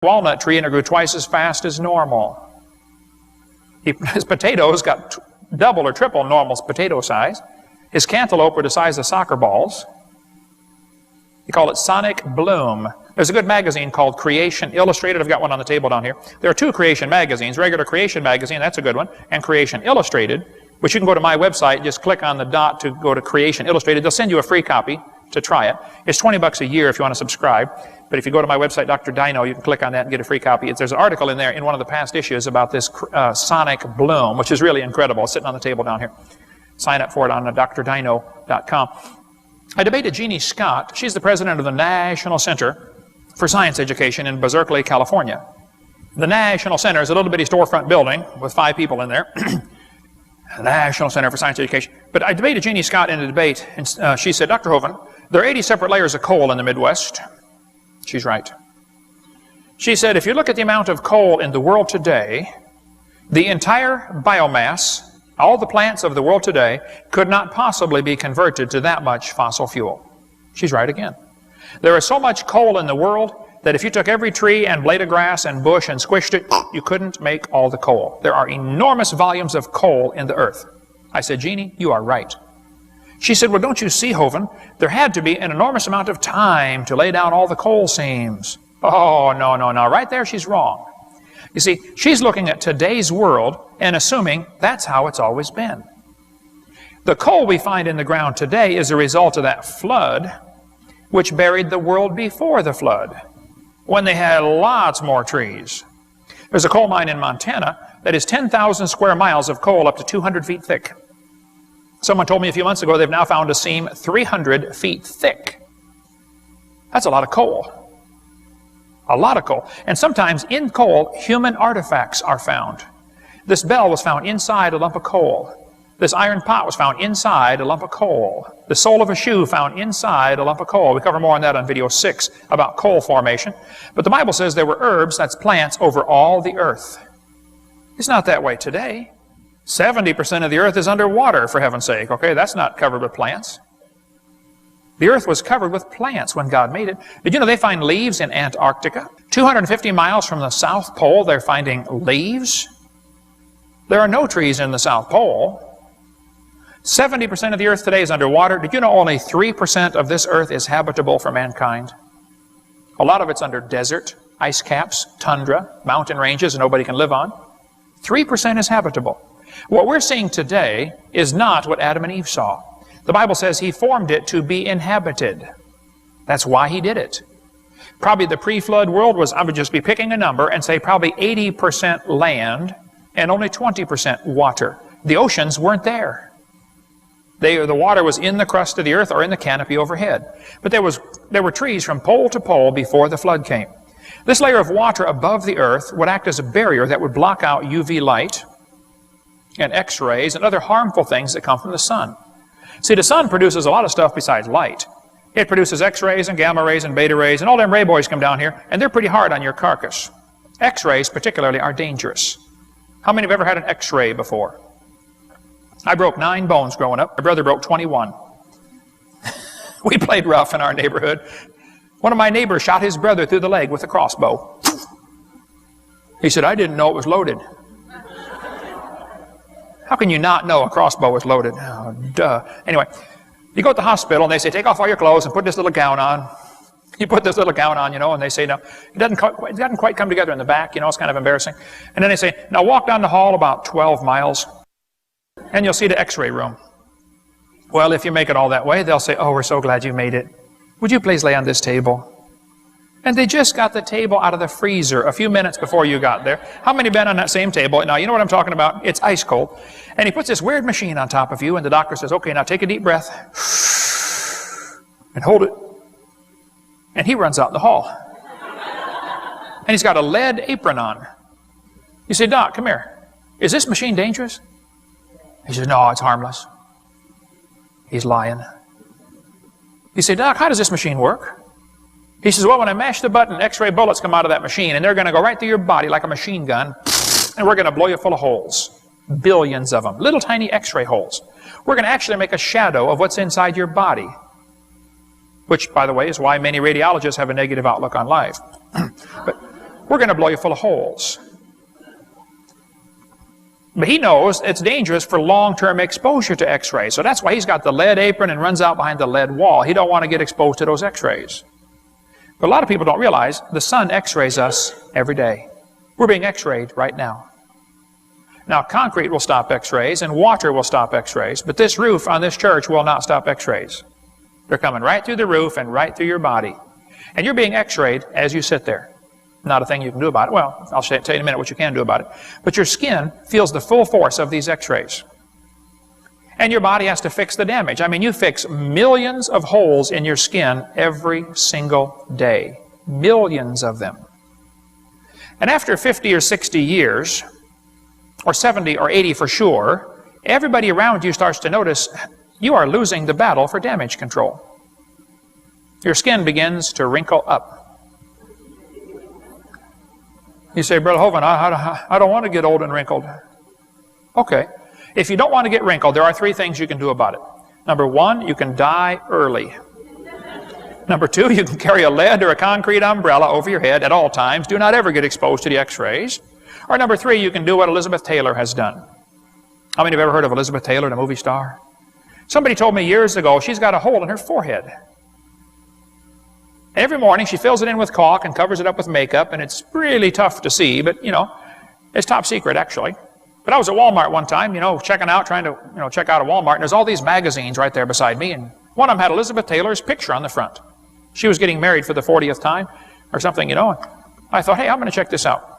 walnut tree and it grew twice as fast as normal. His potatoes got double or triple normal potato size. His cantaloupe were the size of soccer balls. They call it Sonic Bloom. There's a good magazine called Creation Illustrated. I've got one on the table down here. There are two Creation magazines. Regular Creation magazine, that's a good one, and Creation Illustrated, which you can go to my website, just click on the dot to go to Creation Illustrated. They'll send you a free copy to try it. It's 20 bucks a year if you want to subscribe. But if you go to my website, Dr. Dino, you can click on that and get a free copy. There's an article in there in one of the past issues about this Sonic Bloom, which is really incredible. It's sitting on the table down here. Sign up for it on drdino.com. I debated Jeannie Scott. She's the president of the National Center for Science Education in Berkeley, California. The National Center is a little bitty storefront building with 5 people in there. National Center for Science Education. But I debated Jeannie Scott in a debate, and she said, Dr. Hovind, there are 80 separate layers of coal in the Midwest. She's right. She said, if you look at the amount of coal in the world today, the entire biomass, all the plants of the world today, could not possibly be converted to that much fossil fuel. She's right again. There is so much coal in the world that if you took every tree and blade of grass and bush and squished it, you couldn't make all the coal. There are enormous volumes of coal in the earth. I said, Jeannie, you are right. She said, well, don't you see, Hovind, there had to be an enormous amount of time to lay down all the coal seams. Oh, no. Right there, she's wrong. You see, she's looking at today's world and assuming that's how it's always been. The coal we find in the ground today is a result of that flood which buried the world before the flood, when they had lots more trees. There's a coal mine in Montana that is 10,000 square miles of coal up to 200 feet thick. Someone told me a few months ago they've now found a seam 300 feet thick. That's a lot of coal. A lot of coal. And sometimes in coal, human artifacts are found. This bell was found inside a lump of coal. This iron pot was found inside a lump of coal. The sole of a shoe found inside a lump of coal. We cover more on that on video 6 about coal formation. But the Bible says there were herbs, that's plants, over all the earth. It's not that way today. 70% of the earth is underwater, for heaven's sake. Okay, that's not covered with plants. The earth was covered with plants when God made it. Did you know they find leaves in Antarctica? 250 miles from the South Pole, they're finding leaves. There are no trees in the South Pole. 70% of the earth today is underwater. Did you know only 3% of this earth is habitable for mankind? A lot of it's under desert, ice caps, tundra, mountain ranges nobody can live on. 3% is habitable. What we're seeing today is not what Adam and Eve saw. The Bible says He formed it to be inhabited. That's why He did it. Probably the pre-flood world was, I would just be picking a number and say probably 80% land and only 20% water. The oceans weren't there. The water was in the crust of the earth or in the canopy overhead. But there were trees from pole to pole before the flood came. This layer of water above the earth would act as a barrier that would block out UV light and X-rays and other harmful things that come from the sun. See, the sun produces a lot of stuff besides light. It produces X-rays and gamma rays and beta rays, and all them ray boys come down here, and they're pretty hard on your carcass. X-rays particularly are dangerous. How many have ever had an X-ray before? I broke 9 bones growing up. My brother broke 21. We played rough in our neighborhood. One of my neighbors shot his brother through the leg with a crossbow. He said, I didn't know it was loaded. How can you not know a crossbow is loaded? Oh, duh. Anyway, you go to the hospital and they say, take off all your clothes and put this little gown on. You put this little gown on, and they say, no, it doesn't quite come together in the back, it's kind of embarrassing. And then they say, now walk down the hall about 12 miles and you'll see the X-ray room. Well, if you make it all that way, they'll say, oh, we're so glad you made it. Would you please lay on this table? And they just got the table out of the freezer a few minutes before you got there. How many been on that same table? Now, you know what I'm talking about? It's ice cold. And he puts this weird machine on top of you, and the doctor says, okay, now take a deep breath and hold it. And he runs out in the hall. And he's got a lead apron on. You say, Doc, come here. Is this machine dangerous? He says, no, it's harmless. He's lying. You say, Doc, how does this machine work? He says, well, when I mash the button, X-ray bullets come out of that machine, and they're going to go right through your body like a machine gun, and we're going to blow you full of holes. Billions of them. Little tiny X-ray holes. We're going to actually make a shadow of what's inside your body. Which, by the way, is why many radiologists have a negative outlook on life. we're going to blow you full of holes. But he knows it's dangerous for long-term exposure to X-rays. So that's why he's got the lead apron and runs out behind the lead wall. He don't want to get exposed to those X-rays. But a lot of people don't realize the sun X-rays us every day. We're being X-rayed right now. Now, concrete will stop X-rays and water will stop X-rays, but this roof on this church will not stop X-rays. They're coming right through the roof and right through your body. And you're being X-rayed as you sit there. Not a thing you can do about it. Well, I'll tell you in a minute what you can do about it. But your skin feels the full force of these X-rays. And your body has to fix the damage. I mean, you fix millions of holes in your skin every single day. Millions of them. And after 50 or 60 years, or 70 or 80 for sure, everybody around you starts to notice you are losing the battle for damage control. Your skin begins to wrinkle up. You say, Brother Hovind, I don't want to get old and wrinkled. Okay. If you don't want to get wrinkled, there are three things you can do about it. Number one, you can die early. Number two, you can carry a lead or a concrete umbrella over your head at all times. Do not ever get exposed to the X-rays. Or number three, you can do what Elizabeth Taylor has done. How many have ever heard of Elizabeth Taylor, the movie star? Somebody told me years ago she's got a hole in her forehead. Every morning she fills it in with caulk and covers it up with makeup, and it's really tough to see, but, you know, it's top secret, actually. But I was at Walmart one time, you know, checking out, trying to, you know, check out a Walmart, and there's all these magazines right there beside me, and one of them had Elizabeth Taylor's picture on the front. She was getting married for the 40th time or something, you know. I thought, hey, I'm going to check this out.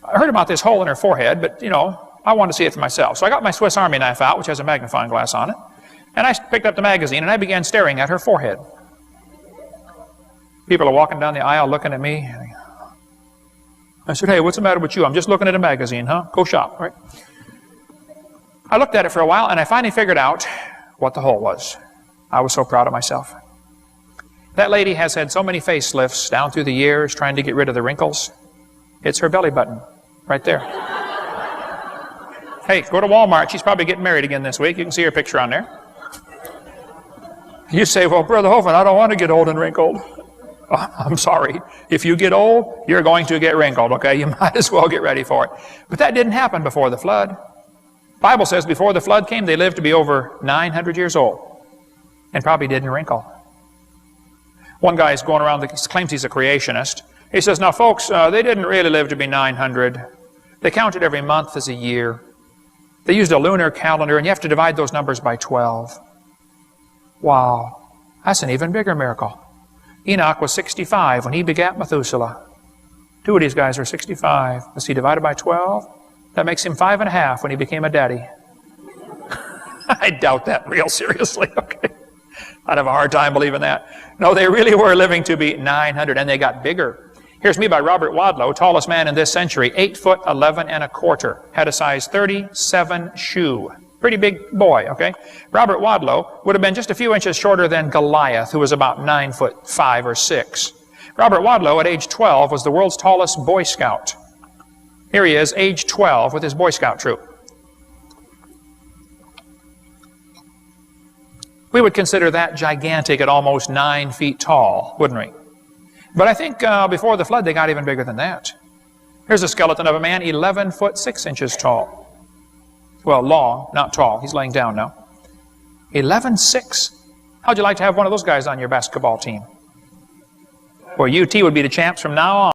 I heard about this hole in her forehead, but, you know, I wanted to see it for myself. So I got my Swiss Army knife out, which has a magnifying glass on it, and I picked up the magazine, and I began staring at her forehead. People are walking down the aisle looking at me. I said, hey, what's the matter with you? I'm just looking at a magazine, huh? Go shop, right? I looked at it for a while, and I finally figured out what the hole was. I was so proud of myself. That lady has had so many facelifts down through the years trying to get rid of the wrinkles. It's her belly button right there. Hey, go to Walmart. She's probably getting married again this week. You can see her picture on there. You say, well, Brother Hovind, I don't want to get old and wrinkled. Oh, I'm sorry. If you get old, you're going to get wrinkled, okay? You might as well get ready for it. But that didn't happen before the flood. The Bible says before the flood came, they lived to be over 900 years old and probably didn't wrinkle. One guy is going around, claims he's a creationist. He says, now folks, they didn't really live to be 900. They counted every month as a year. They used a lunar calendar, and you have to divide those numbers by 12. Wow, that's an even bigger miracle. Enoch was 65 when he begat Methuselah. Two of these guys are 65. Let's see, divided by 12? That makes him 5.5 when he became a daddy. I doubt that real seriously, okay? I'd have a hard time believing that. No, they really were living to be 900, and they got bigger. Here's Me by Robert Wadlow, tallest man in this century, 8 foot 11 1/4, had a size 37 shoe. Pretty big boy, okay? Robert Wadlow would have been just a few inches shorter than Goliath, who was about 9 foot 5 or 6. Robert Wadlow, at age 12, was the world's tallest Boy Scout. Here he is, age 12, with his Boy Scout troop. We would consider that gigantic at almost 9 feet tall, wouldn't we? But I think before the flood, they got even bigger than that. Here's a skeleton of a man 11 foot 6 inches tall. Well, long, not tall. He's laying down now. 11'6". How'd you like to have one of those guys on your basketball team? Well, UT would be the champs from now on.